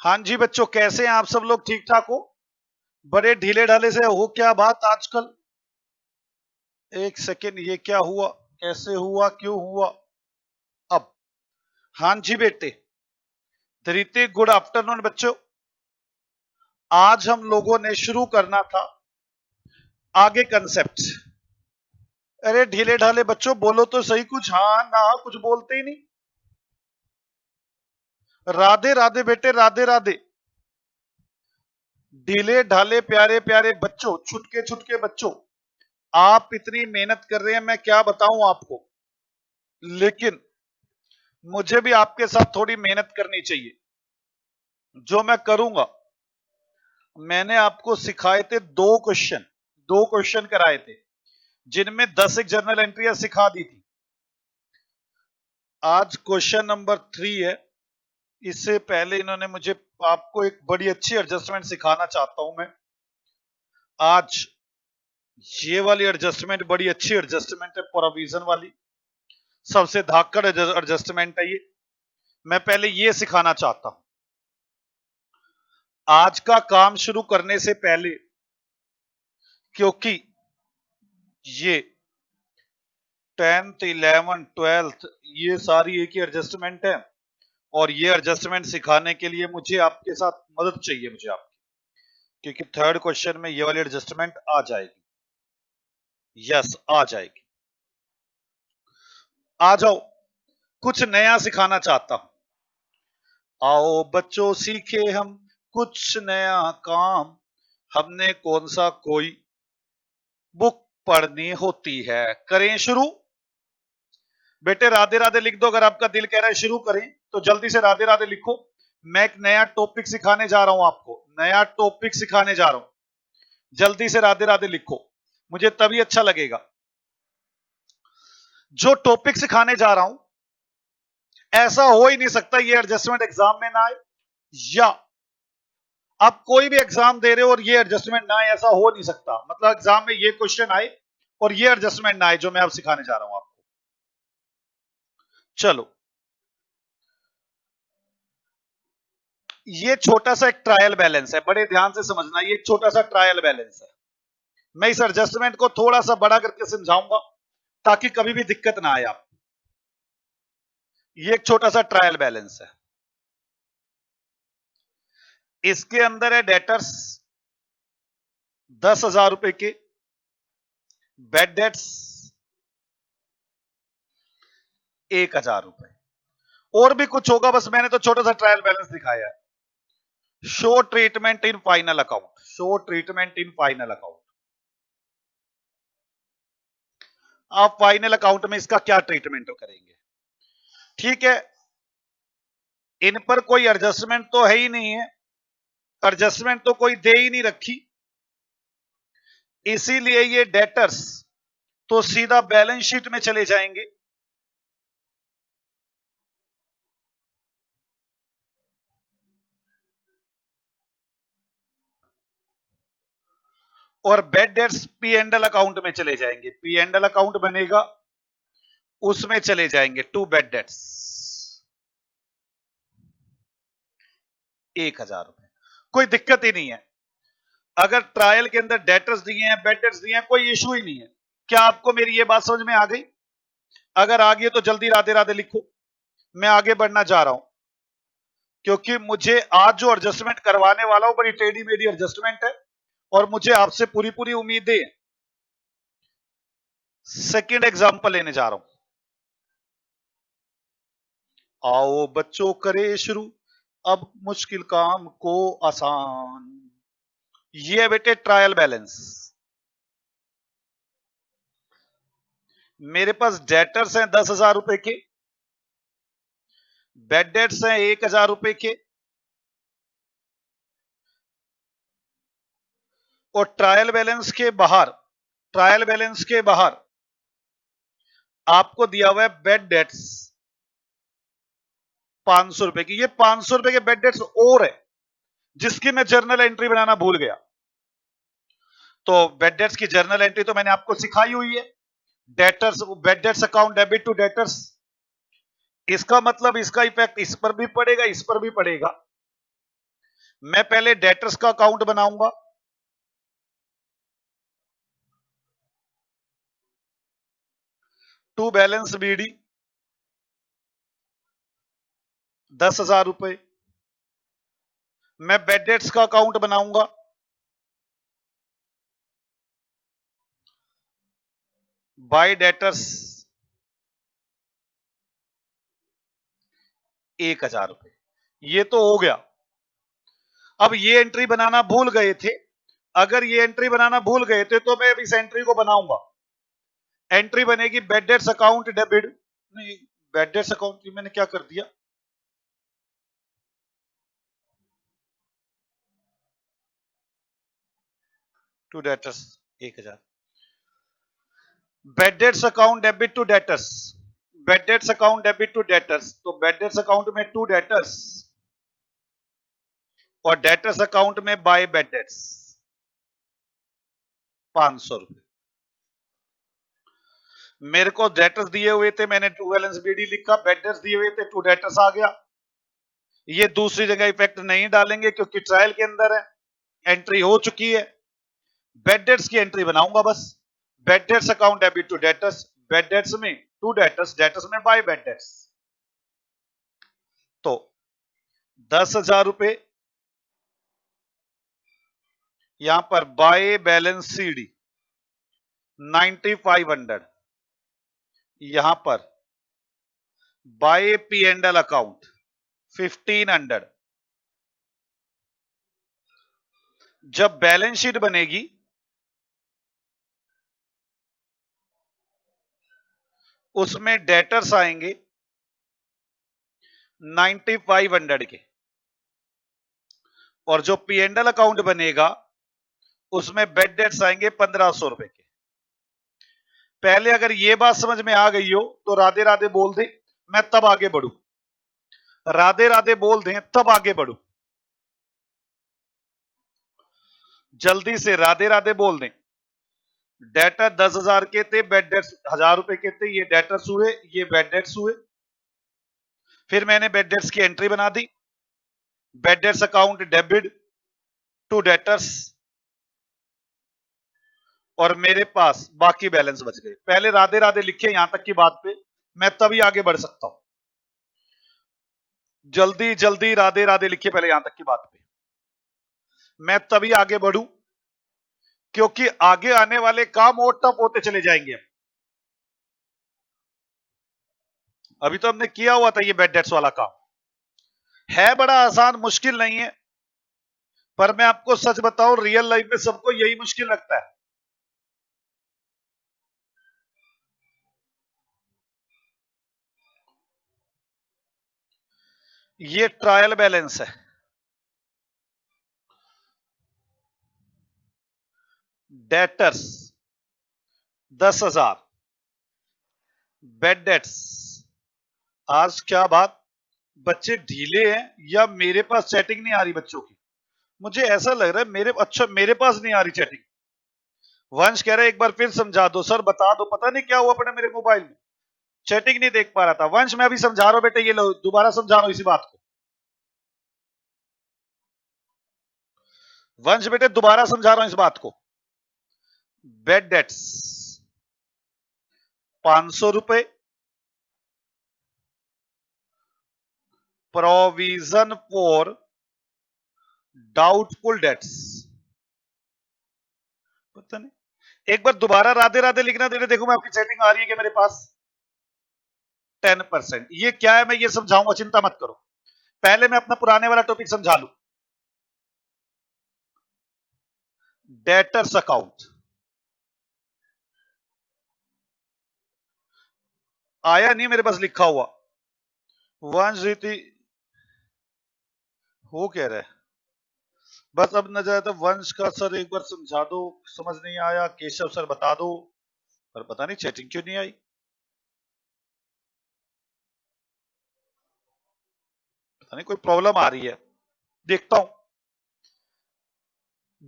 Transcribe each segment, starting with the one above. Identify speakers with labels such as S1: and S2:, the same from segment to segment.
S1: हाँ जी बच्चों, कैसे हैं आप सब लोग? ठीक ठाक हो? बड़े ढीले ढाले से हो, क्या बात आजकल? एक सेकेंड, ये क्या हुआ? कैसे हुआ? क्यों हुआ? अब हाँ जी बेटे, धरीते गुड आफ्टरनून बच्चों। आज हम लोगों ने शुरू करना था आगे कंसेप्ट। अरे ढीले ढाले बच्चों, बोलो तो सही कुछ। हाँ ना, कुछ बोलते ही नहीं। राधे राधे बेटे, राधे राधे। ढीले ढाले प्यारे प्यारे बच्चों, छुटके छुटके बच्चों, आप इतनी मेहनत कर रहे हैं, मैं क्या बताऊं आपको। लेकिन मुझे भी आपके साथ थोड़ी मेहनत करनी चाहिए। जो मैं करूंगा, मैंने आपको सिखाए थे दो क्वेश्चन कराए थे, जिनमें 10 एक जर्नल एंट्रियां सिखा दी थी। आज क्वेश्चन नंबर 3 है। इससे पहले इन्होंने मुझे आपको एक बड़ी अच्छी एडजस्टमेंट सिखाना चाहता हूं मैं आज। ये वाली एडजस्टमेंट बड़ी अच्छी एडजस्टमेंट है, प्रोविजन वाली, सबसे धाकड़ एडजस्टमेंट है ये। मैं पहले ये सिखाना चाहता हूं। आज का काम शुरू करने से पहले, क्योंकि ये 10th 11th 12th ये सारी एक ही एडजस्टमेंट है, और ये एडजस्टमेंट सिखाने के लिए मुझे आपके साथ मदद चाहिए, मुझे आपकी, क्योंकि थर्ड क्वेश्चन में ये वाली एडजस्टमेंट आ जाएगी। यस, आ जाएगी। आ जाओ, कुछ नया सिखाना चाहता हूं। आओ बच्चों, सीखे हम कुछ नया काम। हमने कौन सा कोई बुक पढ़नी होती है। करें शुरू? बेटे राधे राधे लिख दो। अगर आपका दिल कह रहा है शुरू करें तो जल्दी से राधे राधे लिखो। मैं एक नया टॉपिक सिखाने जा रहा हूं आपको, नया टॉपिक सिखाने जा रहा हूं। जल्दी से राधे राधे लिखो, मुझे तभी अच्छा लगेगा। जो टॉपिक सिखाने जा रहा हूं, ऐसा हो ही नहीं सकता ये एडजस्टमेंट एग्जाम में ना आए, या आप कोई भी एग्जाम दे रहे हो और ये एडजस्टमेंट ना आए, ऐसा हो नहीं सकता। मतलब एग्जाम में ये क्वेश्चन आए और ये एडजस्टमेंट ना आए जो मैं अब सिखाने जा रहा हूं आपको। चलो, ये छोटा सा एक ट्रायल बैलेंस है, बड़े ध्यान से समझना। ये एक छोटा सा ट्रायल बैलेंस है। मैं इस एडजस्टमेंट को थोड़ा सा बड़ा करके समझाऊंगा ताकि कभी भी दिक्कत ना आए आपको। ये एक छोटा सा ट्रायल बैलेंस है। इसके अंदर है डेटर्स 10,000 रुपए के, बेड डेट्स 1,000 रुपए, और भी कुछ होगा, बस मैंने तो छोटा सा ट्रायल बैलेंस दिखाया है। Show treatment in final account, show treatment in final account. आप फाइनल अकाउंट में इसका क्या ट्रीटमेंट करेंगे? ठीक है, इन पर कोई एडजस्टमेंट तो है ही नहीं है, एडजस्टमेंट तो कोई दे ही नहीं रखी, इसीलिए ये डेटर्स तो सीधा बैलेंस शीट में चले जाएंगे। और bed debts P and L account में चले जाएंगे। पी एंड एल अकाउंट बनेगा, उसमें चले जाएंगे टू बेड डेट्स 1,000 रुपए। कोई दिक्कत ही नहीं है। अगर ट्रायल के अंदर डेटर्स दिए हैं, बेड डेट्स दिए हैं, कोई इशू ही नहीं है। क्या आपको मेरी ये बात समझ में आ गई? अगर आ गई तो जल्दी राधे राधे लिखो। मैं आगे बढ़ना चाह रहा हूं, क्योंकि मुझे आज जो एडजस्टमेंट करवाने वाला हूं बड़ी टेढ़ी मेढ़ी एडजस्टमेंट है, और मुझे आपसे पूरी पूरी उम्मीदें। सेकंड एग्जांपल लेने जा रहा हूं। आओ बच्चों, करे शुरू अब मुश्किल काम को आसान। ये है बेटे ट्रायल बैलेंस। मेरे पास डेटर्स हैं 10,000 रुपए के, बेड डेट्स हैं 1,000 रुपए के, और ट्रायल बैलेंस के बाहर आपको दिया हुआ है बेड डेट्स 500 रुपए की। ये 500 रुपए के बेड डेट्स और है, जिसकी मैं जर्नल एंट्री बनाना भूल गया। तो बेड डेट्स की जर्नल एंट्री तो मैंने आपको सिखाई हुई है। Debtors, bad debts account debit to debtors, इसका मतलब इसका इफेक्ट इस पर भी पड़ेगा, इस पर भी पड़ेगा। मैं पहले डेटर्स का अकाउंट बनाऊंगा, टू बैलेंस बीडी 10,000 रुपए। मैं बेड डेट्स का अकाउंट बनाऊंगा, बाय डेटर्स 1,000 रुपए। ये तो हो गया। अब ये एंट्री बनाना भूल गए थे, अगर ये एंट्री बनाना भूल गए थे तो मैं अब इस एंट्री को बनाऊंगा। एंट्री बनेगी बेड डेट्स अकाउंट डेबिट, नहीं बेड डेट्स अकाउंट मैंने क्या कर दिया, to debtors 1,000, bad debts account debit to debtors, bad debts account debit to debtors, तो बेड डेट्स अकाउंट में टू डेटर्स और डेटर्स अकाउंट में बाय बेड डेट्स 500 रुपए। मेरे को डेटर्स दिए हुए थे, मैंने टू बैलेंस बीडी लिखा, बेड डेट्स दिए हुए थे, टू डेटर्स आ गया। ये दूसरी जगह इफेक्ट नहीं डालेंगे क्योंकि ट्रायल के अंदर है, एंट्री हो चुकी है। बेड डेट्स की एंट्री बनाऊंगा बस, bad debts account debit to debtors, bad debts में टू डेटर्स, डेटर्स में बाय बेड डेट्स। तो 10,000 रुपए यहां पर बाय बैलेंस सीडी 9,500, यहां पर bye P and L account 1,500। जब बैलेंस शीट बनेगी उसमें डेटर्स आएंगे 9,500 के, और जो पी एंड एल अकाउंट बनेगा उसमें बेड डेट्स आएंगे 1,500 रुपए के। पहले अगर ये बात समझ में आ गई हो तो राधे राधे बोल दे, मैं तब आगे बढ़ू, राधे राधे बोल दें तब आगे बढ़ू, जल्दी से राधे राधे बोल दें। डेटर 10,000 के थे, बेड डेट्स 1,000 रुपए के थे, ये डेटर्स हुए, ये बेड डेट्स हुए। फिर मैंने बेड डेट्स की एंट्री बना दी, bad debts account debit to debtors, और मेरे पास बाकी बैलेंस बच गए। पहले राधे राधे लिखे यहां तक की बात पे, मैं तभी आगे बढ़ सकता हूं। जल्दी जल्दी राधे राधे लिखिए पहले यहां तक की बात पे, मैं तभी आगे बढ़ू, क्योंकि आगे आने वाले काम और टफ होते चले जाएंगे। अभी तो हमने किया हुआ था ये बेड डेट्स वाला काम, है बड़ा आसान, मुश्किल नहीं है, पर मैं आपको सच बताऊं रियल लाइफ में सबको यही मुश्किल लगता है। ये ट्रायल बैलेंस है, डेटर्स 10,000, बेड डेट्स। आज क्या बात, बच्चे ढीले हैं या मेरे पास चैटिंग नहीं आ रही बच्चों की, मुझे ऐसा लग रहा है मेरे पास नहीं आ रही चैटिंग। वंश कह रहे एक बार फिर समझा दो सर, बता दो, पता नहीं क्या हुआ अपने मेरे मोबाइल में, चैटिंग नहीं देख पा रहा था। वंश मैं अभी समझा रहा हूं बेटे, ये लो दोबारा समझा रहा हूं इसी बात को। वंश बेटे दोबारा समझा रहा हूं इस बात को। बेड डेट्स 500 रुपए, प्रोविजन फॉर डाउटफुल डेट्स, पता नहीं, एक बार दोबारा राधे राधे लिखना दे, देखो मैं आपकी चैटिंग आ रही है कि मेरे पास 10%। ये क्या है मैं ये समझाऊंगा, चिंता मत करो, पहले मैं अपना पुराने वाला टॉपिक समझा लूं। डेटर्स अकाउंट आया नहीं मेरे पास लिखा हुआ, वंश रीति हो कह रहा है, बस अब न जाए तो वंश का सर एक बार समझा दो, समझ नहीं आया, केशव सर बता दो, पर पता नहीं चैटिंग क्यों नहीं आई, पता नहीं कोई प्रॉब्लम आ रही है, देखता हूं।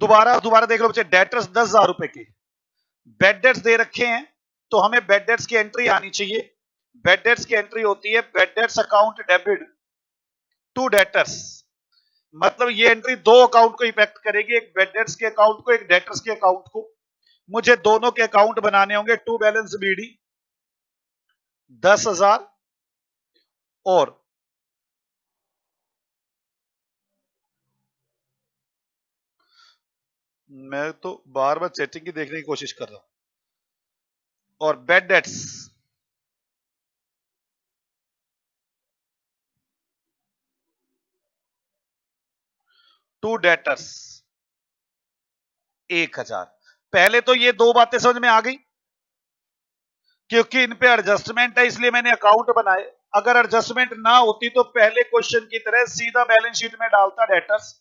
S1: दोबारा दोबारा देख लो बच्चे, डेटर्स 10,000 रुपए के, बेड डेट्स दे रखे हैं, तो हमें बेड डेट्स की एंट्री आनी चाहिए। बेड डेट्स की एंट्री होती है bad debts account debit to debtors, मतलब ये एंट्री दो अकाउंट को इफेक्ट करेगी, एक बेड डेट्स के अकाउंट को, एक डेटर्स के अकाउंट को। मुझे दोनों के अकाउंट बनाने होंगे। टू बैलेंस बीडी 10,000 और मैं तो बार बार चैटिंग की देखने की कोशिश कर रहा हूं। और बेड डेट्स 2 डेटर्स 1,000। पहले तो ये दो बातें समझ में आ गई, क्योंकि इन पे एडजस्टमेंट है इसलिए मैंने अकाउंट बनाए। अगर एडजस्टमेंट ना होती तो पहले क्वेश्चन की तरह सीधा बैलेंस शीट में डालता डेटर्स,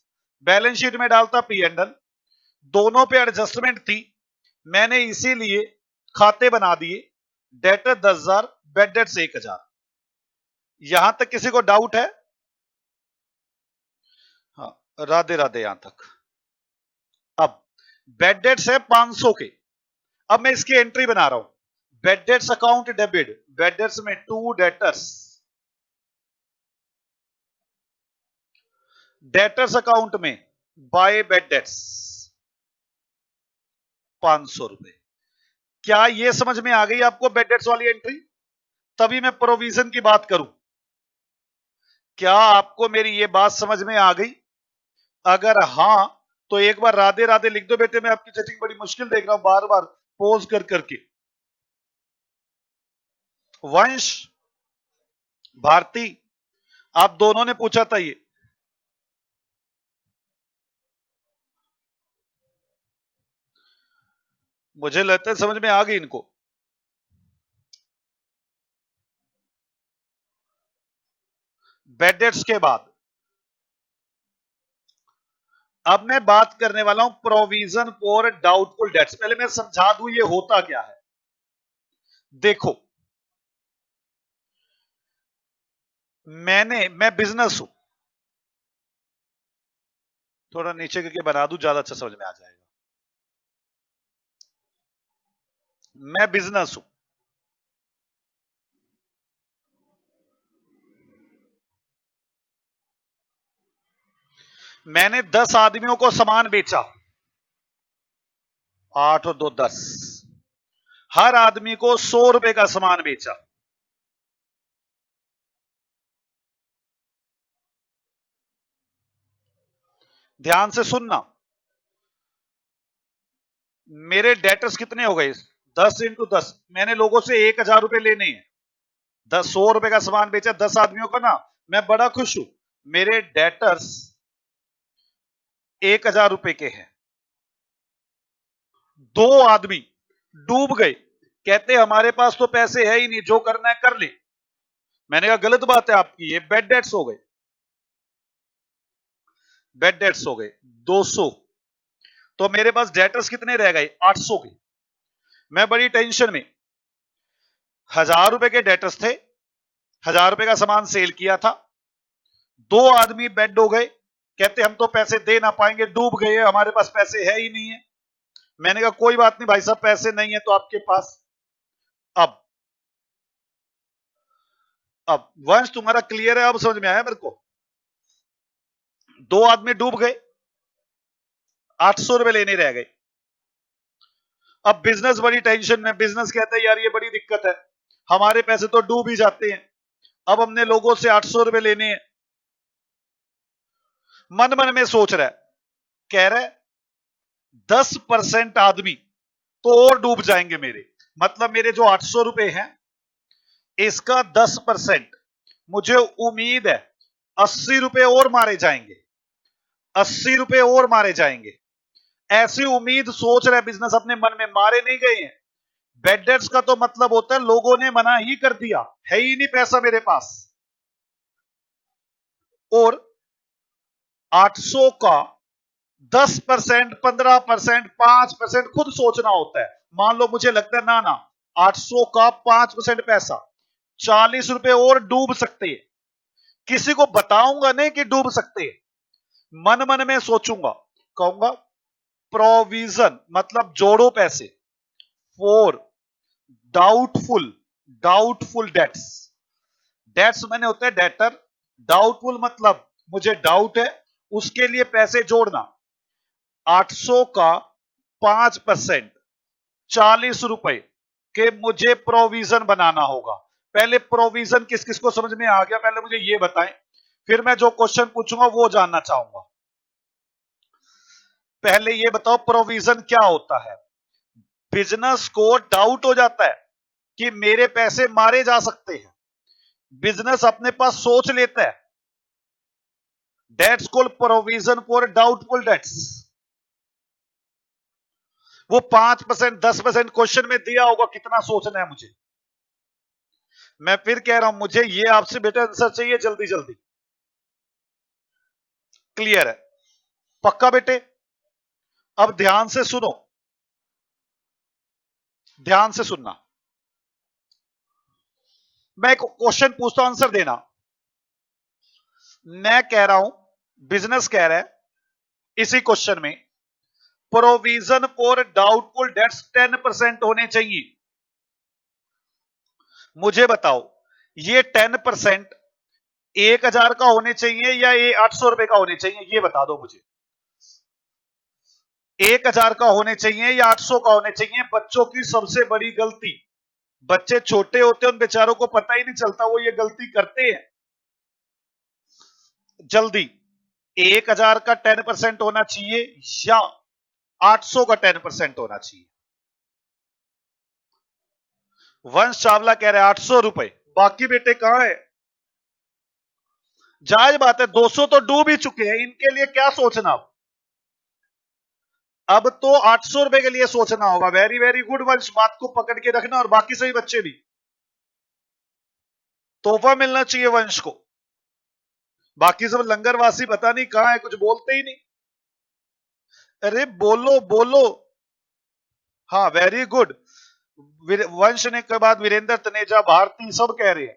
S1: बैलेंस शीट में डालता पी एंड एल। दोनों पे एडजस्टमेंट थी, मैंने इसीलिए खाते बना दिए। Debtor 10,000, bad debts 1,000। यहां तक किसी को डाउट है? हाँ, राधे राधे यहां तक। अब बेड डेट्स है 500 के। अब मैं इसकी एंट्री बना रहा हूं। Bed debts account debit, bed debts में 2 डेटर्स, डेटर्स अकाउंट में बाय बेड डेट्स 500 रुपए। क्या ये समझ में आ गई आपको बेड डेट्स वाली एंट्री? तभी मैं प्रोविजन की बात करूं। क्या आपको मेरी ये बात समझ में आ गई? अगर हां तो एक बार राधे राधे लिख दो बेटे। मैं आपकी चैटिंग बड़ी मुश्किल देख रहा हूं, बार बार पोज कर करके। वंश, भारती, आप दोनों ने पूछा था ये। मुझे लगता है समझ में आ गई इनको। बेड डेट्स के बाद अब मैं बात करने वाला हूं प्रोविजन फॉर डाउटफुल डेट्स। पहले मैं समझा दूं ये होता क्या है। देखो, मैं बिजनेस हूं। थोड़ा नीचे करके बना दूं, ज्यादा अच्छा समझ में आ जाएगा। मैं बिजनेस हूं, मैंने 10 आदमियों को सामान बेचा। 8 और 2 10, हर आदमी को 100 रुपए का सामान बेचा। ध्यान से सुनना, मेरे डेटर्स कितने हो गए? 10 इंटू 10, मैंने लोगों से 1,000 रुपए लेने हैं। 100 रुपए का सामान बेचा 10 आदमियों को ना, मैं बड़ा खुश हूं। मेरे डेटर्स 1,000 रुपए के हैं। 2 आदमी डूब गए, कहते हमारे पास तो पैसे है ही नहीं, जो करना है कर ले। मैंने कहा गलत बात है आपकी, ये बेड डेट्स हो गए। बेड डेट्स हो गए 200। तो मेरे पास डेटर्स कितने रह गए? 800 के। मैं बड़ी टेंशन में। 1,000 रुपए के डेटर्स थे, 1,000 रुपए का सामान सेल किया था। 2 आदमी बेड हो गए, कहते हम तो पैसे दे ना पाएंगे, डूब गए, हमारे पास पैसे है ही नहीं है। मैंने कहा कोई बात नहीं भाई साहब, पैसे नहीं है तो आपके पास। अब अब वंश तुम्हारा क्लियर है? अब समझ में आया मेरे को। 2 आदमी डूब गए, 800 रुपए लेने रह गए। अब बिजनेस बड़ी टेंशन में। बिजनेस कहता है यार ये बड़ी दिक्कत है, हमारे पैसे तो डूब ही जाते हैं। अब हमने लोगों से 800 रुपए लेने हैं। मन मन में सोच रहा है, कह रहा है 10% आदमी तो और डूब जाएंगे मेरे। मतलब मेरे जो 800 रुपए हैं इसका 10%, मुझे उम्मीद है 80 रुपए और मारे जाएंगे। 80 रुपए और मारे जाएंगे, ऐसी उम्मीद सोच रहे बिजनेस अपने मन में। मारे नहीं गए हैं। बेड डेट्स का तो मतलब होता है लोगों ने मना ही कर दिया, है ही नहीं पैसा मेरे पास। और 800 का 10%, 15%, 5% खुद सोचना होता है। मान लो मुझे लगता है ना ना 800 का 5% पैसा 40 रुपए और डूब सकते हैं। किसी को बताऊंगा नहीं कि डूब सकते हैं, मन मन में सोचूंगा, कहूंगा प्रोविजन मतलब जोड़ो पैसे for doubtful, doubtful debts. Debts मैंने होता है डेटर, डाउटफुल मतलब मुझे डाउट है उसके लिए पैसे जोड़ना। 800 का 5% 40 रुपए के मुझे प्रोविजन बनाना होगा। पहले प्रोविजन किस किस को समझ में आ गया, पहले मुझे ये बताएं, फिर मैं जो क्वेश्चन पूछूंगा वो जानना चाहूंगा। पहले ये बताओ प्रोविजन क्या होता है। बिजनेस को डाउट हो जाता है कि मेरे पैसे मारे जा सकते हैं, बिजनेस अपने पास सोच लेता है, debts called provision for doubtful debts. वो 5% 10% क्वेश्चन में दिया होगा, कितना सोचना है मुझे। मैं फिर कह रहा हूं, मुझे ये आपसे बेटा आंसर चाहिए जल्दी जल्दी। क्लियर है? पक्का बेटे? अब ध्यान से सुनो, ध्यान से सुनना। मैं एक क्वेश्चन पूछता हूं, आंसर देना। मैं कह रहा हूं, बिजनेस कह रहा है इसी क्वेश्चन में प्रोविजन फॉर डाउटफुल डेट्स 10% होने चाहिए। मुझे बताओ ये 10% 1000 का होने चाहिए या ये 800 रुपए का होने चाहिए, ये बता दो मुझे। 1000 का होने चाहिए या 800 का होने चाहिए? बच्चों की सबसे बड़ी गलती, बच्चे छोटे होते हैं, उन बेचारों को पता ही नहीं चलता, वो ये गलती करते हैं। जल्दी, 1000 का 10% होना चाहिए या 800 का 10% होना चाहिए? वंश चावला कह रहे हैं 800 रुपए, बाकी बेटे कहां है? जायज बात है, 200 तो डूब ही चुके हैं, इनके लिए क्या सोचना। अब तो 800 रुपए के लिए सोचना होगा। वेरी वेरी गुड वंश, बात को पकड़ के रखना, और बाकी सभी बच्चे भी। तोहफा मिलना चाहिए वंश को। बाकी सब लंगरवासी पता नहीं कहां है, कुछ बोलते ही नहीं। अरे बोलो बोलो। हाँ वेरी गुड। वंश ने के बाद वीरेंद्र तनेजा, भारती सब कह रहे हैं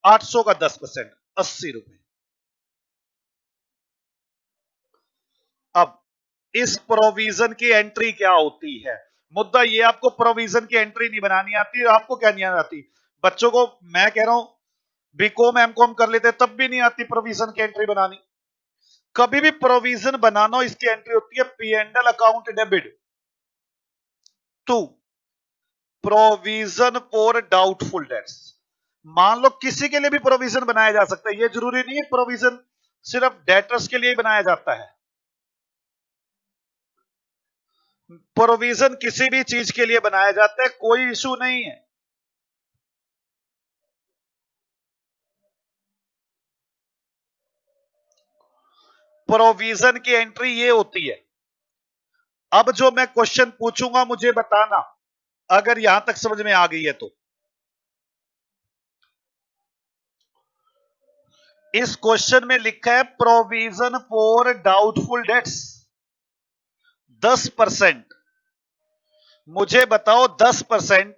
S1: 800 का 10%, 80 रुपए। अब इस प्रोविजन की एंट्री क्या होती है? मुद्दा ये, आपको प्रोविजन की एंट्री नहीं बनानी आती, आपको क्या नहीं आती? बच्चों को मैं कह रहा हूं बीकॉम एमकॉम कर लेते तब भी नहीं आती प्रोविजन की एंट्री बनानी। कभी भी प्रोविजन बनाना, इसकी एंट्री होती है P and L account debit to provision for doubtful debts. मान लो किसी के लिए भी प्रोविजन बनाया जा सकता है, यह जरूरी नहीं है प्रोविजन सिर्फ डेटर्स के लिए ही बनाया जाता है। प्रोविजन किसी भी चीज के लिए बनाया जाता है, कोई इशू नहीं है। प्रोविजन की एंट्री ये होती है। अब जो मैं क्वेश्चन पूछूंगा मुझे बताना, अगर यहां तक समझ में आ गई है तो। इस क्वेश्चन में लिखा है प्रोविजन फॉर डाउटफुल डेट्स 10%। मुझे बताओ 10%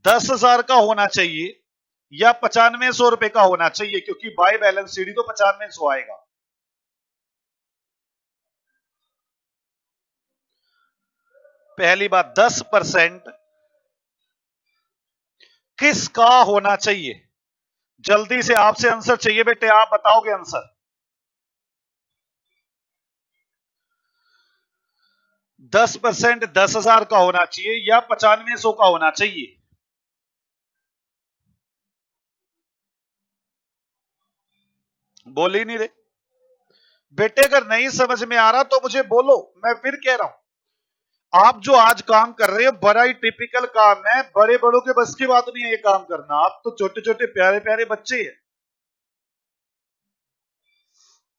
S1: 10,000 का होना चाहिए या 9500 रुपए का होना चाहिए, क्योंकि बाय बैलेंस सीडी तो 9500 आएगा। पहली बात, 10% किसका होना चाहिए? जल्दी से आपसे आंसर चाहिए बेटे, आप बताओगे आंसर। 10% 10,000 का होना चाहिए या 9500 का होना चाहिए? बोल ही नहीं रहे बेटे। अगर नहीं समझ में आ रहा तो मुझे बोलो, मैं फिर कह रहा हूं, आप जो आज काम कर रहे हो बड़ा ही टिपिकल काम है, बड़े बड़ों के बस की बात नहीं है ये काम करना। आप तो छोटे छोटे प्यारे प्यारे बच्चे हैं।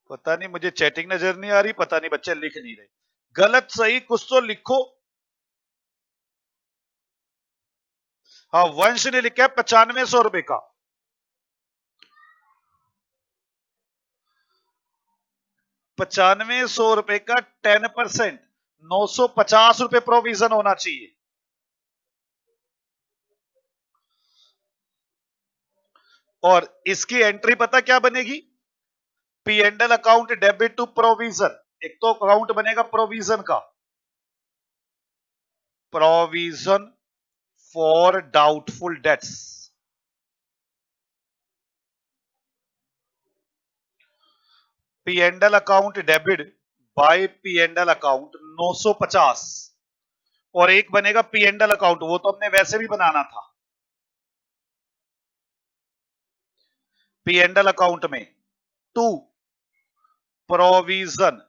S1: पता नहीं मुझे चैटिंग नजर नहीं आ रही, पता नहीं बच्चे लिख नहीं रहे। गलत सही कुछ तो लिखो। हाँ वंश ने लिखा है 9500 रुपए का। 9500 रुपए का 10%, 950 रुपए प्रोविजन होना चाहिए। और इसकी एंट्री पता क्या बनेगी? P and L account debit to provision. एक तो अकाउंट बनेगा प्रोविजन का, provision for doubtful debts. P and L account debit by P and L account 950 और एक बनेगा पी एंड एल अकाउंट, वो तो हमने वैसे भी बनाना था। पी एंड एल अकाउंट में to provision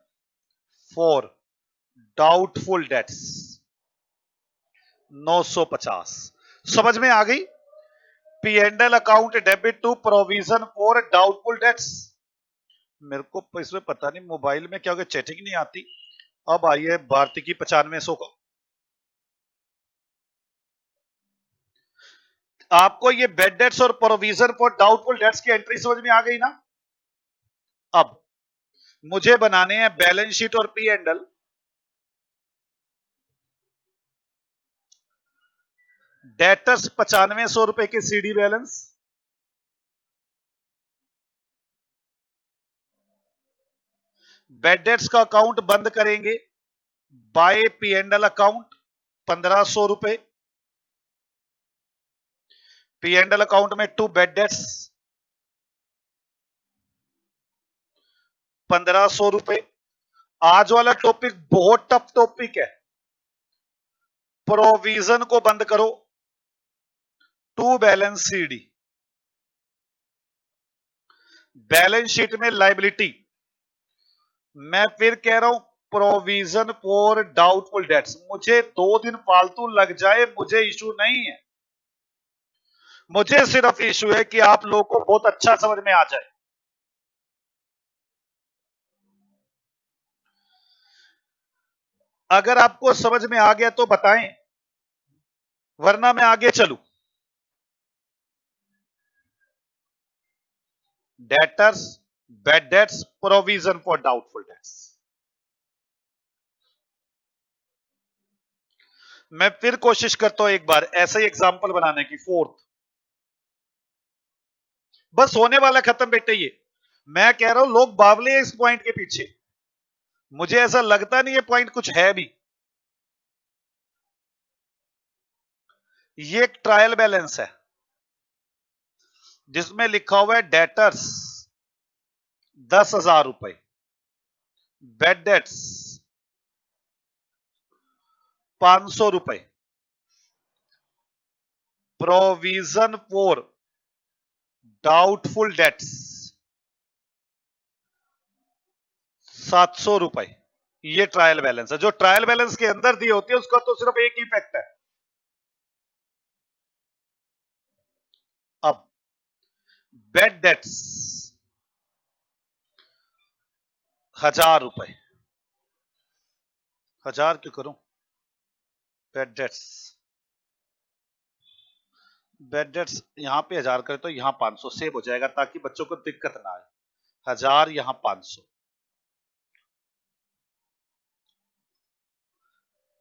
S1: for doubtful debts 950 समझ में आ गई। P and L account debit to provision for doubtful debts. मेरे को इसमें पता नहीं मोबाइल में क्या हो गया, चैटिंग नहीं आती। अब आई है भारती की 9500 का। आपको ये बेड डेट्स और प्रोविजन फॉर डाउटफुल डेट्स की एंट्री समझ में आ गई ना। अब मुझे बनाने हैं बैलेंस शीट और पी एंड एल। डेटर्स 9500 रुपए के सीडी बैलेंस, बेड डेट्स का अकाउंट बंद करेंगे bye P and L account 1500 रुपए। पी एंड एल अकाउंट में टू बेड डेट्स 1500 रुपए। आज वाला टॉपिक बहुत टफ टॉपिक है। प्रोविजन को बंद करो, to balance CD. Balance sheet में लाइबिलिटी, मैं फिर कह रहा हूं प्रोविजन फॉर डाउटफुल डेट्स। मुझे 2 दिन फालतू लग जाए मुझे इशू नहीं है, मुझे सिर्फ इशू है कि आप लोगों को बहुत अच्छा समझ में आ जाए। अगर आपको समझ में आ गया तो बताएं, वरना मैं आगे चलूं। Debtors, bad dates, provision for doubtful dates. मैं फिर कोशिश करता हूं एक बार ऐसा ही एग्जांपल बनाने की। फोर्थ, बस होने वाला खत्म बेटे ये। मैं कह रहा हूं लोग बावले हैं इस पॉइंट के पीछे, मुझे ऐसा लगता नहीं ये पॉइंट कुछ है भी। ये एक ट्रायल बैलेंस है जिसमें लिखा हुआ है डेटर्स 10,000 रुपए, बेड डेट्स 500 रुपए, प्रोविजन फॉर डाउटफुल डेट्स 700 रुपए। ये ट्रायल बैलेंस है। जो ट्रायल बैलेंस के अंदर दी होती है उसका तो सिर्फ एक ही इफेक्ट है। अब बेड डेट्स 1000 रुपए, 1000 क्यों करूं, बेड डेट्स, बेड डेट्स यहां पे 1000 करे तो यहां 500 सेव हो जाएगा ताकि बच्चों को दिक्कत ना आए। 1000 यहां 500।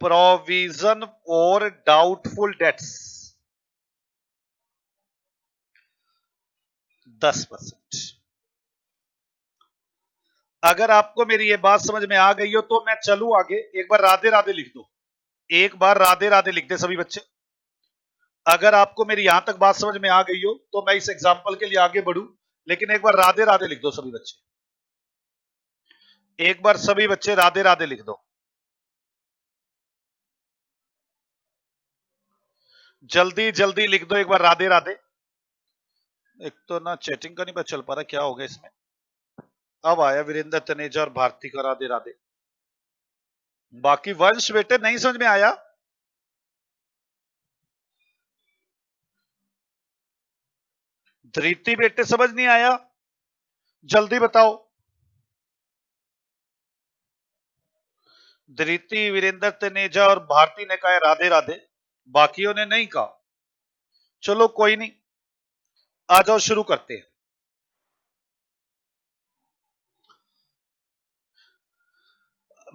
S1: Provision for doubtful debts 10%। अगर आपको मेरी ये बात समझ में आ गई हो तो मैं चलूं आगे। एक बार राधे राधे लिख दो, एक बार राधे राधे लिख दे सभी बच्चे। अगर आपको मेरी यहां तक बात समझ में आ गई हो तो मैं इस एग्जांपल के लिए आगे बढ़ूं, लेकिन एक बार राधे राधे लिख दो सभी बच्चे। एक बार सभी बच्चे राधे राधे लिख दो, जल्दी जल्दी लिख दो एक बार राधे राधे। एक तो ना चैटिंग का नहीं पता चल पा रहा क्या हो गया इसमें। अब आया वीरेंद्र तनेजा और भारती का राधे राधे। बाकी वंश बेटे नहीं समझ में आया? धृति बेटे समझ नहीं आया? जल्दी बताओ। धृति, वीरेंद्र तनेजा और भारती ने कहा राधे राधे, बाकियों ने नहीं कहा। चलो कोई नहीं, आ जाओ शुरू करते हैं।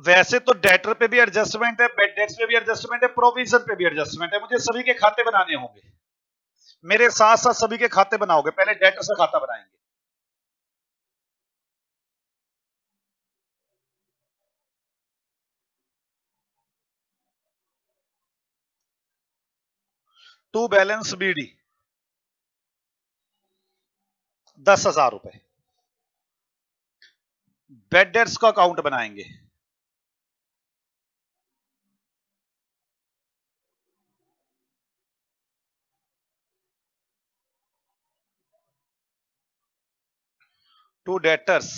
S1: वैसे तो डेटर पे भी एडजस्टमेंट है, बेड डेट्स पे भी एडजस्टमेंट है, प्रोविजन पे भी एडजस्टमेंट है। मुझे सभी के खाते बनाने होंगे, मेरे साथ साथ सभी के खाते बनाओगे। पहले डेटर से खाता बनाएंगे। टू बैलेंस बीडी 10,000 रुपए, बेड डेट्स का अकाउंट बनाएंगे। टू डेटर्स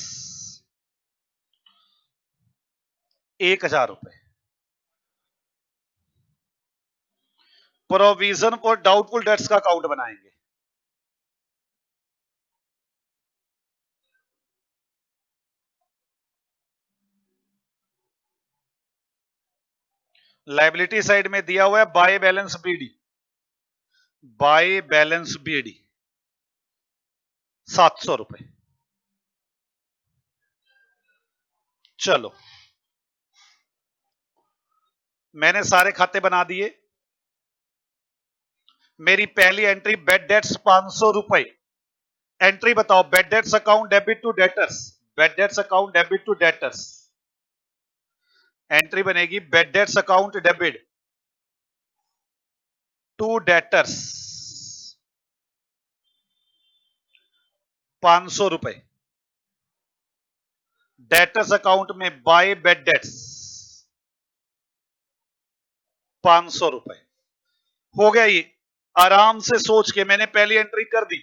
S1: 1,000 रुपए। प्रोविजन फॉर डाउटफुल डेट्स का अकाउंट बनाएंगे। लाइबिलिटी साइड में दिया हुआ है by balance BD, by balance BD 700 रुपए। चलो मैंने सारे खाते बना दिए। मेरी पहली एंट्री बेड डेट्स 500 रुपए। एंट्री बताओ, bad debts account debit to debtors, bad debts account debit to debtors. Entry बनेगी bad debts account debit to debtors 500 रुपए। डेटर्स अकाउंट में बाय बेड डेट्स 500 रुपए। हो गया ये। आराम से सोच के मैंने पहली एंट्री कर दी।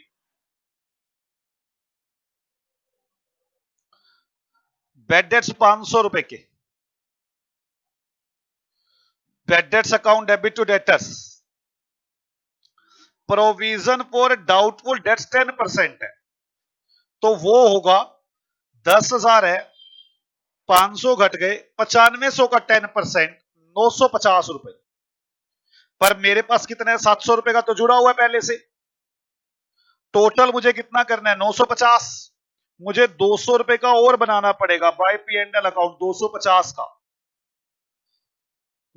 S1: बेड डेट्स 500 रुपए के, bad debts account debit to debtors. Provision for doubtful debts 10% है, तो वो होगा 10,000 है, 500 घट गए, 9500 का 10% 950 रुपए। पर मेरे पास कितना है, 700 रुपए का तो जुड़ा हुआ है पहले से। टोटल मुझे कितना करना है, 950। मुझे 200 रुपए का और बनाना पड़ेगा bye P and L account, 250 का।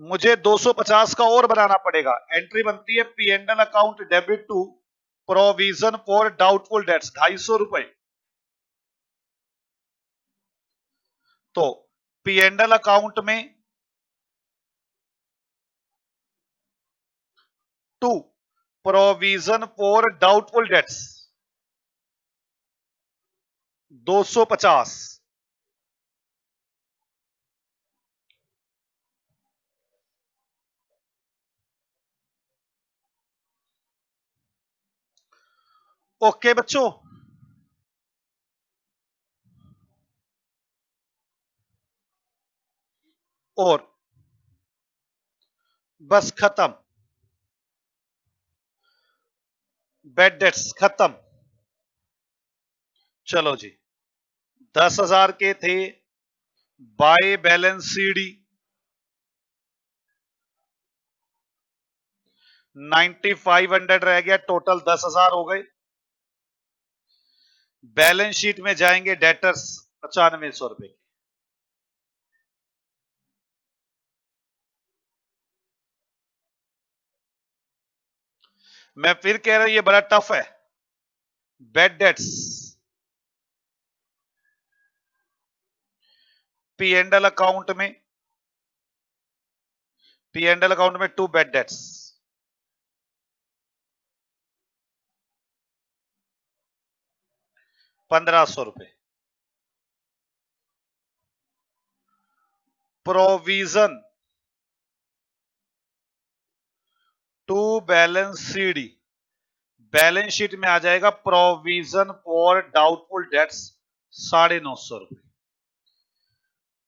S1: मुझे 250 का और बनाना पड़ेगा। एंट्री बनती है P and L account debit to provision for doubtful debts 250 रुपए। तो पी एंड एल अकाउंट में to provision for doubtful debts 250। Okay बच्चों, और बस खत्म, बेड डेट्स खत्म। चलो जी, 10,000 के थे बाय बैलेंस सीडी, 9,500 रह गया, टोटल 10,000 हो गए। बैलेंस शीट में जाएंगे डेटर्स 9500 रुपए। मैं फिर कह रहा हूं ये बड़ा टफ है। Bad debts P and L account में, पी एंड एल अकाउंट में टू बेड डेट्स 1,500 रुपए। Provision to balance CD, balance sheet में आ जाएगा प्रोविजन फॉर डाउटफुल डेट्स 950 रुपए।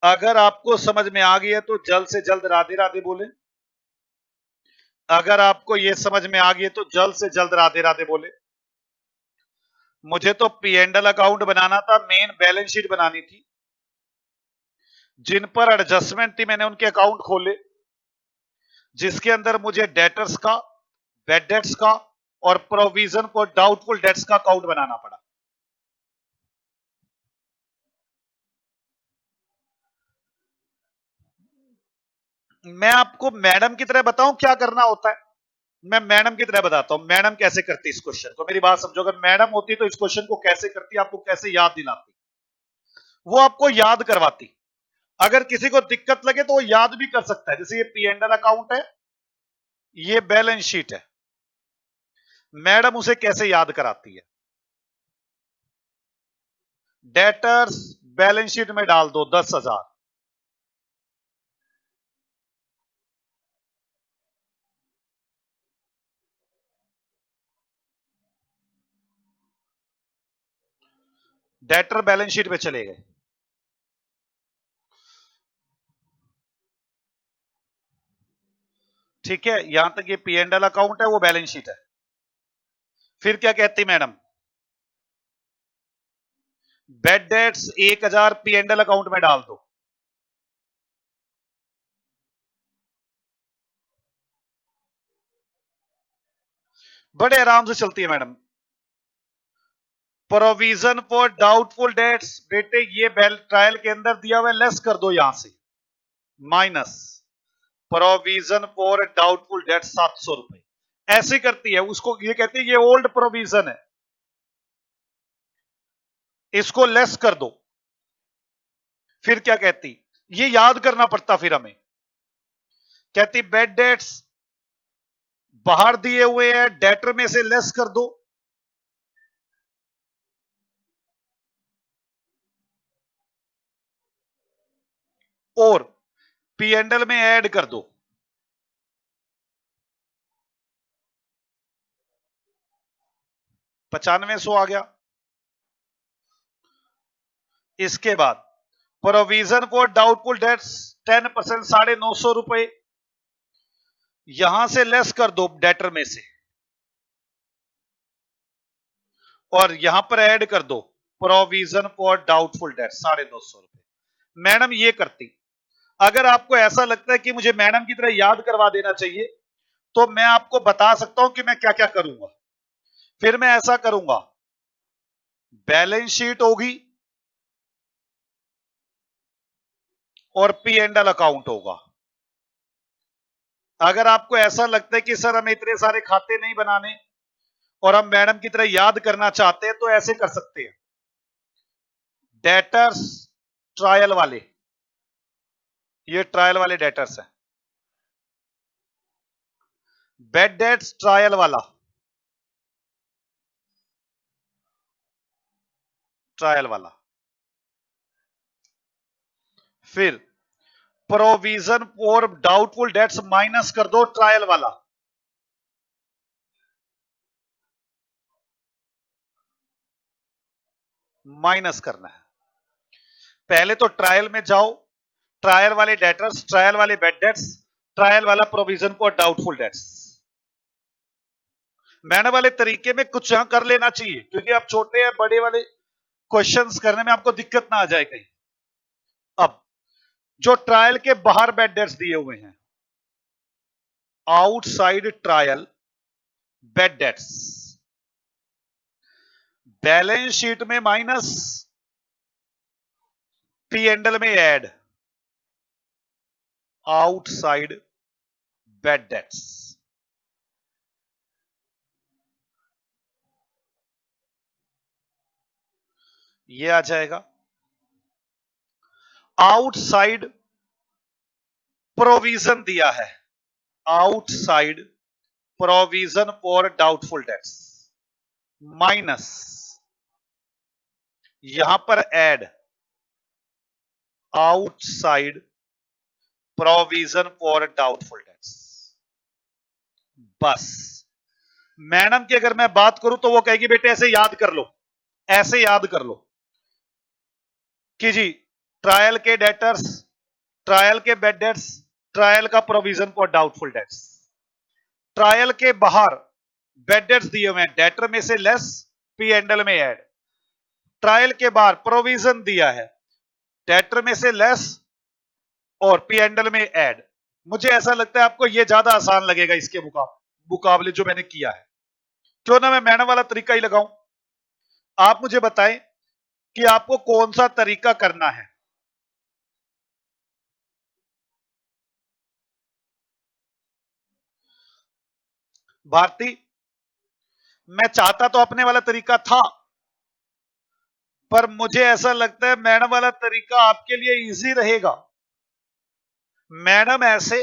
S1: अगर आपको समझ में आ गया तो जल्द से जल्द राधे राधे बोले। अगर आपको यह समझ में आ गया तो जल्द से जल्द राधे राधे बोले। मुझे तो पी एंड एल अकाउंट बनाना था, मेन बैलेंस शीट बनानी थी। जिन पर एडजस्टमेंट थी मैंने उनके अकाउंट खोले, जिसके अंदर मुझे डेटर्स का, बेड डेट्स का और प्रोविजन फॉर डाउटफुल डेट्स का अकाउंट बनाना पड़ा। मैं आपको मैडम की तरह बताऊं क्या करना होता है? मैं मैडम की तरह बताता हूं मैडम कैसे करती इस क्वेश्चन को। मेरी बात समझो, अगर मैडम होती तो इस क्वेश्चन को कैसे करती, आपको कैसे याद दिलाती? वो आपको याद करवाती। अगर किसी को दिक्कत लगे तो वो याद भी कर सकता है। जैसे ये पी एंड एल अकाउंट है, ये बैलेंस शीट है, मैडम उसे कैसे याद कराती है? डेटर्स बैलेंस शीट में डाल दो 10,000। डेटर बैलेंस शीट पे चले गए। ठीक है, यहां तक ये पी एंड एल अकाउंट है, वो बैलेंस शीट है। फिर क्या कहती madam, bad debts 1,000 P and L account में डाल दो। बड़े आराम से चलती है madam. Provision for doubtful dates, बेटे ये बेल ट्रायल के अंदर दिया हुआ, लेस कर दो यहां से, minus provision for doubtful dates 700 रुपए। ऐसे करती है उसको, ये कहती है ये ओल्ड प्रोविजन है, इसको लेस कर दो। फिर क्या कहती, ये याद करना पड़ता फिर हमें, कहती बेड डेट्स बाहर दिए हुए हैं, डेटर में से लेस कर दो, और पी एंड एल में ऐड कर दो। $9500 आ गया। इसके बाद प्रोविजन फॉर डाउटफुल डेट्स 10%, 950 रुपए, यहां से लेस कर दो डेटर में से, और यहां पर ऐड कर दो प्रोविजन फॉर डाउटफुल डेट्स 950 रुपए। मैडम ये करती, अगर आपको ऐसा लगता है कि मुझे मैडम की तरह याद करवा देना चाहिए, तो मैं आपको बता सकता हूं कि मैं क्या क्या करूंगा। फिर मैं ऐसा करूंगा, बैलेंस शीट होगी और पी एंड एल अकाउंट होगा। अगर आपको ऐसा लगता है कि सर हमें इतने सारे खाते नहीं बनाने और हम मैडम की तरह याद करना चाहते हैं, तो ऐसे कर सकते हैं। डेटर्स ट्रायल वाले, ये ट्रायल वाले डेटर्स हैं। बेड डेट्स ट्रायल वाला, ट्रायल वाला। फिर provision for doubtful dates minus कर दो ट्रायल वाला, माइनस करना है। पहले तो ट्रायल में जाओ, ट्रायल वाले डेटर्स, ट्रायल वाले बेड डेट्स, ट्रायल वाला प्रोविजन फॉर डाउटफुल डेट्स। मैंने वाले तरीके में कुछ यहां कर लेना चाहिए, क्योंकि आप छोटे हैं, बड़े वाले क्वेश्चंस करने में आपको दिक्कत ना आ जाए कहीं। अब जो ट्रायल के बाहर बेड डेट्स दिए हुए हैं, outside trial bad debts, balance sheet में माइनस, पी एंड एल में ऐड, आउटसाइड बेड डेट्स। ये आ जाएगा। आउटसाइड प्रोविजन दिया है, outside provision for doubtful dates, minus यहां पर add, outside provision for doubtful dates. बस मैडम की अगर मैं बात करूं तो वो कहेगी बेटे ऐसे याद कर लो, ऐसे याद कर लो कि जी ट्रायल के डेटर्स, ट्रायल के बेड डेट्स, ट्रायल का provision for doubtful dates, trial के बाहर बेड डेट्स दिए हुए हैं, डेटर में से लेस, पी एंड एल में ऐड, ट्रायल के बाहर प्रोविजन दिया है, डेटर में से लेस और पी एंड एल में ऐड। मुझे ऐसा लगता है आपको यह ज्यादा आसान लगेगा इसके मुकाबले जो मैंने किया है। क्यों ना मैं मैडम वाला तरीका ही लगाऊं। आप मुझे बताएं कि आपको कौन सा तरीका करना है। भारती, मैं चाहता तो अपने वाला तरीका था, पर मुझे ऐसा लगता है मैडम वाला तरीका आपके लिए इजी रहेगा। मैडम ऐसे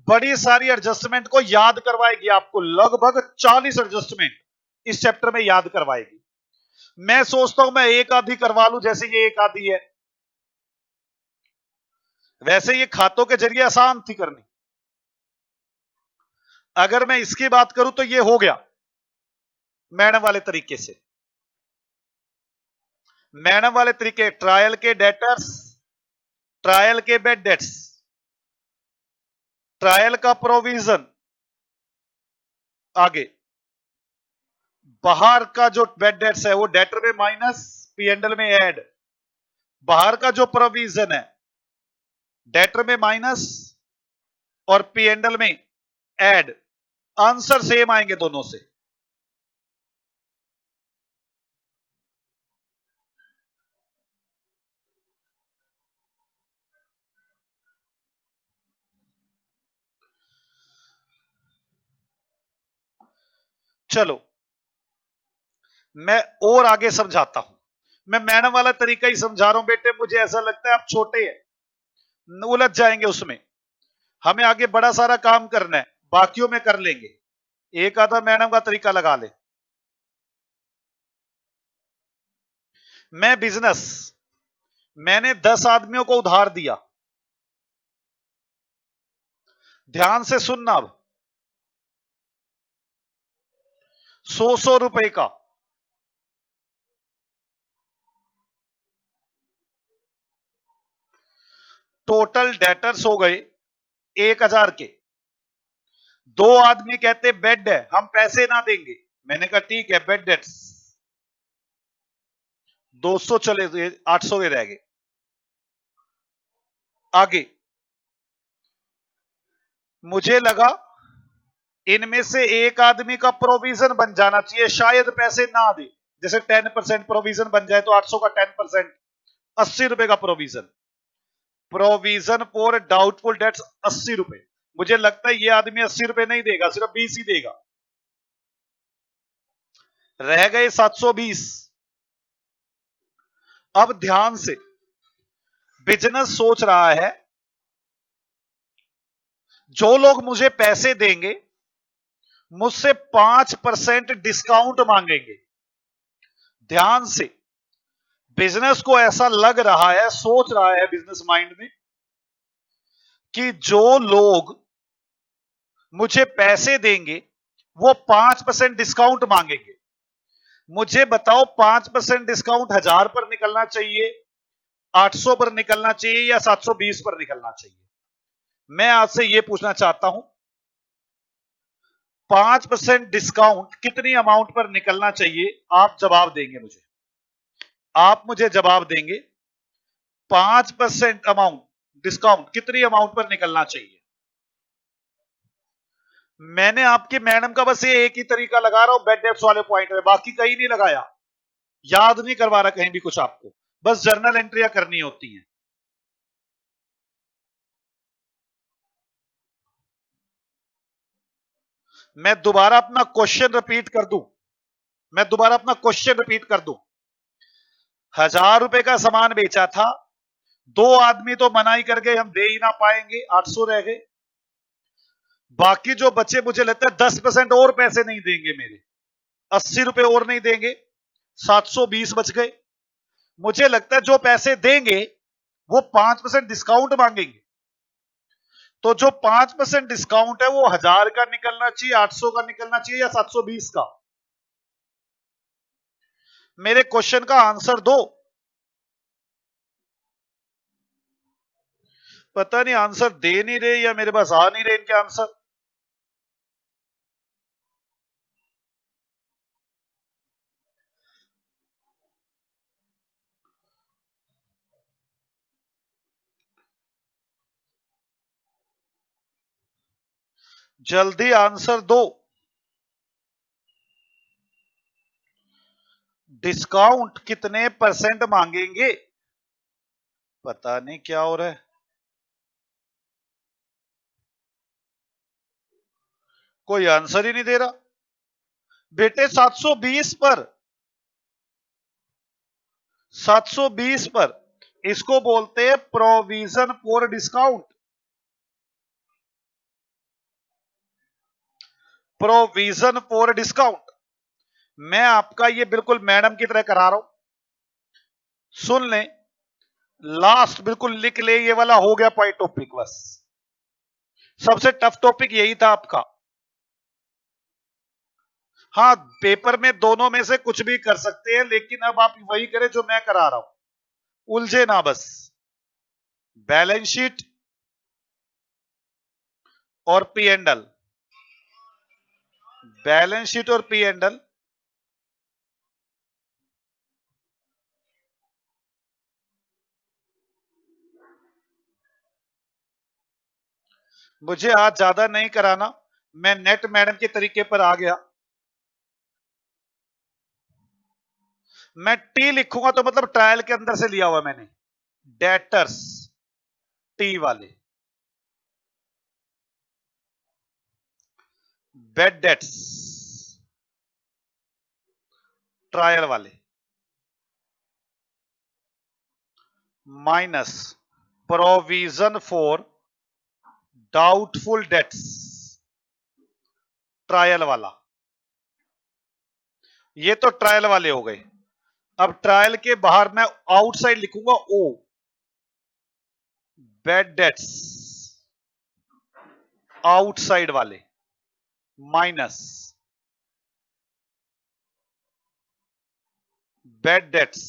S1: बड़ी सारी एडजस्टमेंट को याद करवाएगी, आपको लगभग 40 एडजस्टमेंट इस चैप्टर में याद करवाएगी। मैं सोचता हूं मैं एक आधी करवा लूं, जैसे ये एक आधी है, वैसे ये खातों के जरिए आसान थी करनी। अगर मैं इसकी बात करूं तो ये हो गया मैडम वाले तरीके से। मैडम वाले तरीके, ट्रायल के डेटर्स, ट्रायल के बेड डेट्स, ट्रायल का प्रोविजन, आगे बाहर का जो बेड डेट्स है वो डेटर में माइनस, पीएनडल में ऐड। बाहर का जो प्रोविजन है डेटर में माइनस और पीएनडल में ऐड। आंसर सेम आएंगे दोनों से। चलो मैं और आगे समझाता हूं। मैं मैडम वाला तरीका ही समझा रहा हूं बेटे, मुझे ऐसा लगता है आप छोटे हैं, उलझ जाएंगे उसमें। हमें आगे बड़ा सारा काम करना है, बाकियों में कर लेंगे। एक आधा मैडम का तरीका लगा ले। मैं बिजनेस, मैंने 10 आदमियों को उधार दिया। ध्यान से सुनना, अब 100 रुपए का। टोटल डेटर्स हो गए 1000 के। 2 आदमी कहते बेड है, हम पैसे ना देंगे। मैंने कहा ठीक है, बेड डेट्स 200 चले गए, 800 के रह गए। आगे मुझे लगा इनमें से एक आदमी का प्रोविजन बन जाना चाहिए, शायद पैसे ना दे। जैसे 10% प्रोविजन बन जाए तो 800 का 10%, 80 रुपए का provision. Provision for doubtful dates 80 रुपए। मुझे लगता है ये आदमी 80 रुपए नहीं देगा, सिर्फ 20 ही देगा। रह गए 720। अब ध्यान से, बिजनेस सोच रहा है जो लोग मुझे पैसे देंगे मुझसे 5% डिस्काउंट मांगेंगे। ध्यान से, बिजनेस को ऐसा लग रहा है, सोच रहा है बिजनेस माइंड में कि जो लोग मुझे पैसे देंगे वो 5% डिस्काउंट मांगेंगे। मुझे बताओ 5% डिस्काउंट 1000 पर निकलना चाहिए, 800 पर निकलना चाहिए या 720 पर निकलना चाहिए? मैं आपसे यह पूछना चाहता हूं, 5% डिस्काउंट कितनी अमाउंट पर निकलना चाहिए? आप जवाब देंगे मुझे, आप मुझे जवाब देंगे 5% अमाउंट डिस्काउंट कितनी अमाउंट पर निकलना चाहिए? मैंने आपकी मैडम का बस ये एक ही तरीका लगा रहा हूं बेड डेट्स वाले पॉइंट में, बाकी कहीं नहीं लगाया। याद नहीं करवा रहा कहीं भी कुछ आपको, बस जर्नल एंट्रियां करनी होती हैं। मैं दोबारा अपना क्वेश्चन रिपीट कर दूं, मैं दोबारा अपना क्वेश्चन रिपीट कर दूं। 1000 रुपए का सामान बेचा था, 2 आदमी तो मनाही कर गए, हम दे ही ना पाएंगे, 800 रह गए। बाकी जो बचे मुझे लगता है 10% और पैसे नहीं देंगे मेरे, 80 रुपए और नहीं देंगे, 720 बच गए। मुझे लगता है जो पैसे देंगे वो 5% डिस्काउंट मांगेंगे। तो जो 5% डिस्काउंट है वो 1000 का निकलना चाहिए, 800 का निकलना चाहिए या 720 का? मेरे क्वेश्चन का आंसर दो। पता नहीं आंसर दे नहीं रहे या मेरे पास आ नहीं रहे इनके आंसर। जल्दी आंसर दो। डिस्काउंट कितने परसेंट मांगेंगे? पता नहीं क्या हो रहा है, कोई आंसर ही नहीं दे रहा। बेटे 720 पर, 720 पर, इसको बोलते हैं provision for discount. Provision for discount. मैं आपका ये बिल्कुल मैडम की तरह करा रहा हूं, सुन लें। लास्ट बिल्कुल लिख ले, ये वाला हो गया पॉइंट टॉपिक। बस सबसे टफ टॉपिक यही था आपका। हाँ, पेपर में दोनों में से कुछ भी कर सकते हैं, लेकिन अब आप वही करें जो मैं करा रहा हूं, उलझे ना बस। बैलेंस शीट और पी एंडल, बैलेंस शीट और पी एंडल। मुझे आज ज्यादा नहीं कराना, मैं नेट मैडम के तरीके पर आ गया। मैं टी लिखूंगा तो मतलब ट्रायल के अंदर से लिया हुआ मैंने, डेटर्स टी वाले, बेड डेट्स ट्रायल वाले, minus provision for doubtful dates trial वाला। ये तो ट्रायल वाले हो गए। अब ट्रायल के बाहर मैं आउटसाइड लिखूंगा ओ, बेड डेट्स आउटसाइड वाले, माइनस बेड डेट्स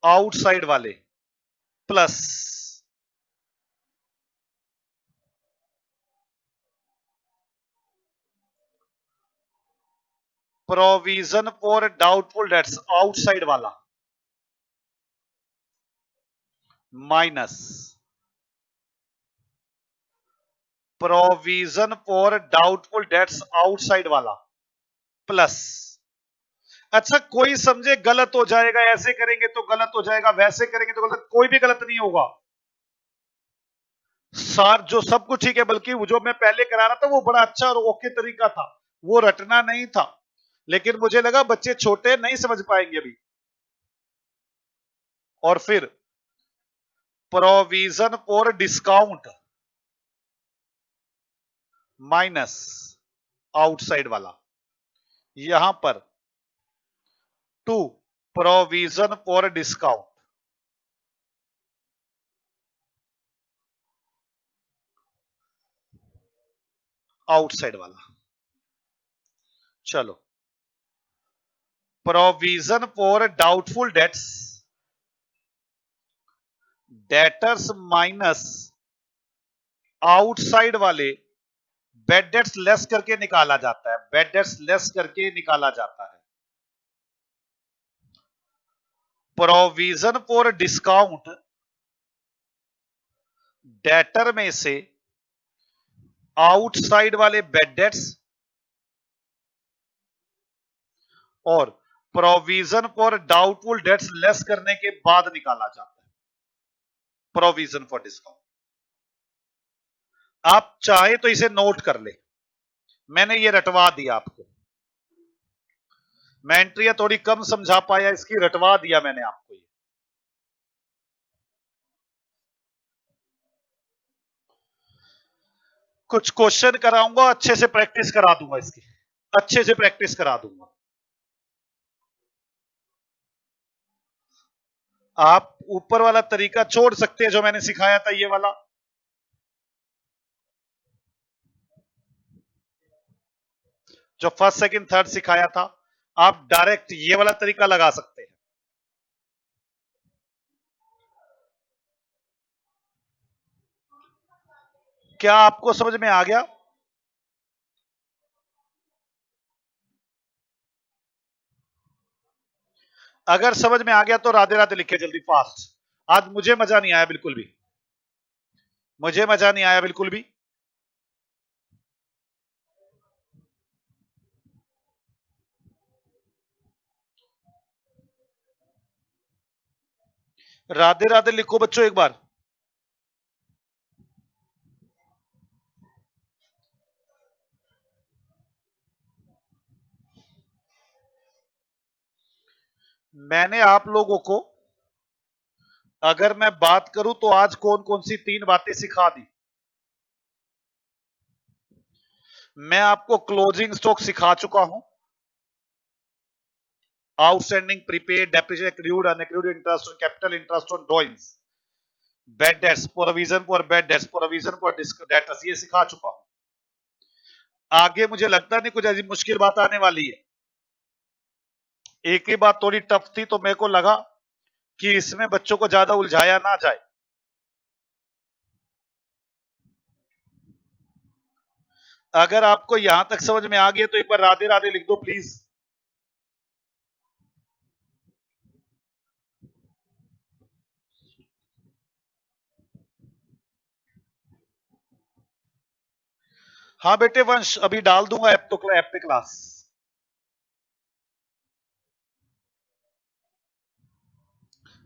S1: आउटसाइड वाले, plus provision for doubtful debts outside वाला, minus provision for doubtful debts outside वाला, प्लस। अच्छा, कोई समझे गलत हो जाएगा, ऐसे करेंगे तो गलत हो जाएगा, वैसे करेंगे तो गलत, कोई भी गलत नहीं होगा। सार जो सब कुछ ठीक है, बल्कि वो जो मैं पहले करा रहा था वो बड़ा अच्छा और ओके तरीका था, वो रटना नहीं था। लेकिन मुझे लगा बच्चे छोटे नहीं समझ पाएंगे अभी। और फिर provision for discount minus outside वाला, यहां पर to provision for discount outside वाला। चलो, provision for doubtful debts, debtors minus outside वाले, बेड डेट्स लेस करके निकाला जाता है, बेड डेट्स लेस करके निकाला जाता है। प्रोविजन फॉर डिस्काउंट, डेटर में से आउटसाइड वाले बेड डेट्स और provision for doubtful dates less करने के बाद निकाला जाता है प्रोविजन फॉर डिस्काउंट। आप चाहे तो इसे नोट कर ले, मैंने ये रटवा दिया आपको। मैं एंट्रियां थोड़ी कम समझा पाया, इसकी रटवा दिया मैंने आपको ये। कुछ क्वेश्चन कराऊंगा, अच्छे से प्रैक्टिस करा दूंगा इसकी, अच्छे से प्रैक्टिस करा दूंगा। आप ऊपर वाला तरीका छोड़ सकते हैं जो मैंने सिखाया था, ये वाला। जो फर्स्ट सेकंड थर्ड सिखाया था, आप डायरेक्ट ये वाला तरीका लगा सकते हैं। क्या आपको समझ में आ गया? अगर समझ में आ गया तो राधे राधे लिखे जल्दी फास्ट। आज मुझे मजा नहीं आया बिल्कुल भी, मुझे मजा नहीं आया बिल्कुल भी। राधे राधे लिखो बच्चों एक बार। मैंने आप लोगों को, अगर मैं बात करूं तो आज कौन कौन सी 3 बातें सिखा दी। मैं आपको क्लोजिंग स्टॉक सिखा चुका हूं, outstanding, prepaid, depreciation, accrued, unaccrued interest, capital interest on drawings, bad debts, provision for bad debts, provision for debtors, ये सिखा चुका हूं। आगे मुझे लगता नहीं कुछ ऐसी मुश्किल बात आने वाली है। एक ही बात थोड़ी टफ थी, तो मेरे को लगा कि इसमें बच्चों को ज्यादा उलझाया ना जाए। अगर आपको यहां तक समझ में आ गया तो एक बार राधे राधे लिख दो प्लीज। हाँ बेटे वंश, अभी डाल दूंगा ऐप तो ऐप पे क्लास।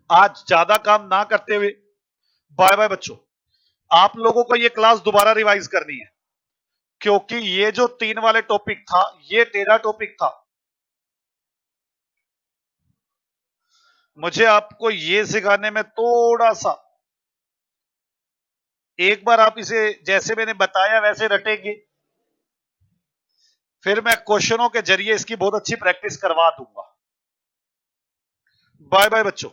S1: आज ज्यादा काम ना करते हुए बाय बाय बच्चों। आप लोगों को ये क्लास दोबारा रिवाइज करनी है, क्योंकि ये जो 3 वाले टॉपिक था ये टेढ़ा टॉपिक था। मुझे आपको ये सिखाने में थोड़ा सा, एक बार आप इसे जैसे मैंने बताया वैसे रटेंगे, फिर मैं क्वेश्चनों के जरिए इसकी बहुत अच्छी प्रैक्टिस करवा दूंगा। बाय बाय बच्चों।